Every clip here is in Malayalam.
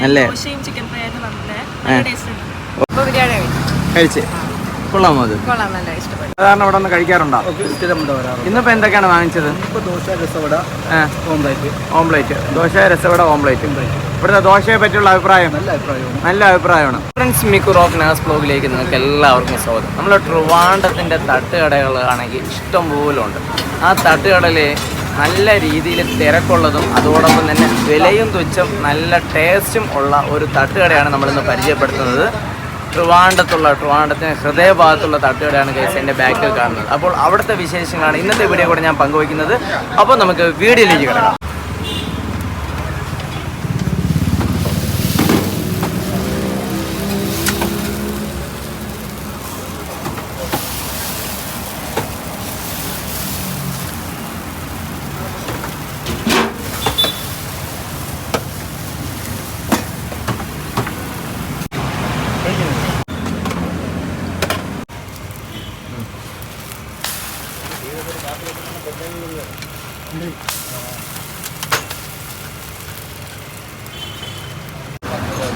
അല്ലേ? കഴിച്ച് കൊള്ളാമോ? അത് സാധാരണ ഇവിടെ ഒന്ന് കഴിക്കാറുണ്ടോ? ഇന്നിപ്പോ എന്തൊക്കെയാണ് വാങ്ങിച്ചത്? ഓംപ്ലേറ്റ്, ദോശ, രസവട, ഓംപ്ലേറ്റ്. ഇവിടുത്തെ ദോശയെ പറ്റിയുള്ള അഭിപ്രായം? നല്ല അഭിപ്രായമാണ്. ഫ്രണ്ട്സ്, മിക്കു റോക്ക് നാസ് ബ്ലോഗിലേക്ക് നിങ്ങൾക്ക് എല്ലാവർക്കും സ്വാഗതം. നമ്മൾ ട്രിവാൻഡ്രത്തിൻ്റെ തട്ടുകടകളാണെങ്കിൽ ഇഷ്ടം പോലെ ഉണ്ട്. ആ തട്ടുകടയിൽ നല്ല രീതിയിൽ തിരക്കുള്ളതും അതോടൊപ്പം തന്നെ വിലയും തുച്ഛം നല്ല ടേസ്റ്റും ഉള്ള ഒരു തട്ടുകടയാണ് നമ്മളിന്ന് പരിചയപ്പെടുത്തുന്നത്. ട്രിവാൻഡ്രത്തിന് ഹൃദയഭാഗത്തുള്ള തട്ടുകടയാണ് ഗൈസ് എൻ്റെ ബാക്കിൽ കാണുന്നത്. അപ്പോൾ അവിടുത്തെ വിശേഷങ്ങളാണ് ഇന്നത്തെ വീഡിയോ കൂടെ ഞാൻ പങ്കുവയ്ക്കുന്നത്. അപ്പോൾ നമുക്ക് വീഡിയോയിലേക്ക് കിടക്കാം.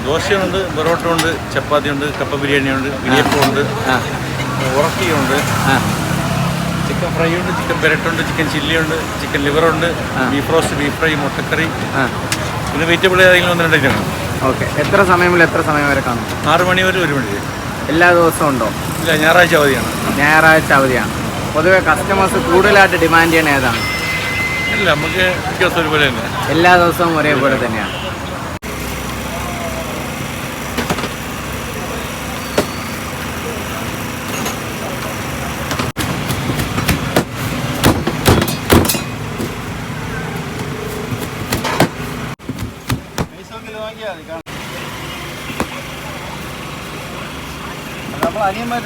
ദോശയുണ്ട്, പൊറോട്ട ഉണ്ട്, ചപ്പാത്തി ഉണ്ട്, കപ്പ ബിരിയാണി ഉണ്ട്, ഇടിയപ്പമുണ്ട്, ഉറക്കിയുണ്ട്, ചിക്കൻ ഫ്രൈ ഉണ്ട്, ചിക്കൻ പെരട്ടുണ്ട്, ചിക്കൻ ചില്ലി ഉണ്ട്, ചിക്കൻ ലിവറുണ്ട്, ബീഫ് റോസ്റ്റ്, ബീഫ് ഫ്രൈ, മുട്ടക്കറി, പിന്നെ വെജിറ്റബിൾ ഏതെങ്കിലും ഒന്ന് രണ്ടായിട്ടാണ്. ഓക്കെ. എത്ര സമയം മുതൽ എത്ര സമയം വരെ കാണും? 6 മണി വരെ 1 മണി. എല്ലാ ദിവസവും ഉണ്ടോ? ഇല്ല, ഞായറാഴ്ച അവധിയാണ്. ഞായറാഴ്ച അവധിയാണ്. പൊതുവെ കസ്റ്റമേഴ്സ് കൂടുതലായിട്ട് ഡിമാൻഡ് ചെയ്യണ ഏതാണ്? ഇല്ല, നമുക്ക് മിക്ക ദിവസം ഒരുപോലെ തന്നെ. എല്ലാ ദിവസവും ഒരേപോലെ തന്നെയാണ്. നമ്മൾ അനിയന്മാർ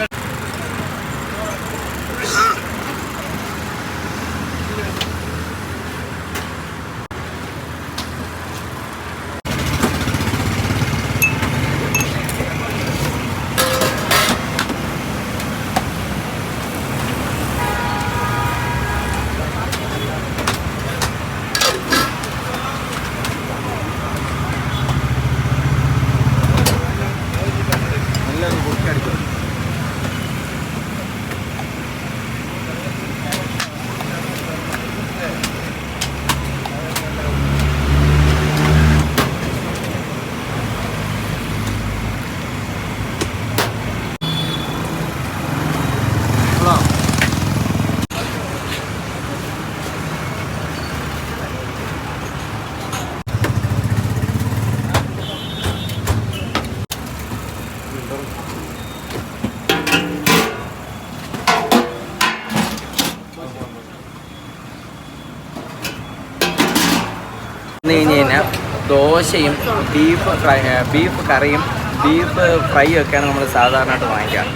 കഴിഞ്ഞാൽ ദോശയും ബീഫ് കറിയും ബീഫ് ഫ്രൈയും ഒക്കെയാണ് നമ്മൾ സാധാരണയായിട്ട് വാങ്ങിക്കാറ്.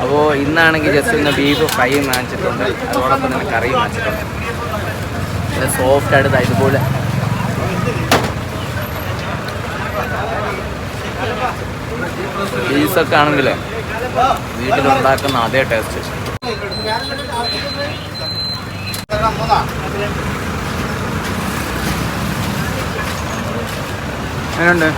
അപ്പോൾ ഇന്നാണെങ്കിൽ ജസ്റ്റ് ഒന്ന് ബീഫ് ഫ്രൈയും വാങ്ങിച്ചിട്ടുണ്ട്, അതോടൊപ്പം തന്നെ കറിയും വാങ്ങിച്ചിട്ടുണ്ട്. നല്ല സോഫ്റ്റായിട്ട് ഇതുപോലെ പീസൊക്കെ ആണെങ്കിൽ വീട്ടിലുണ്ടാക്കുന്ന അതേ ടേസ്റ്റ്. എങ്ങനെയുണ്ട്?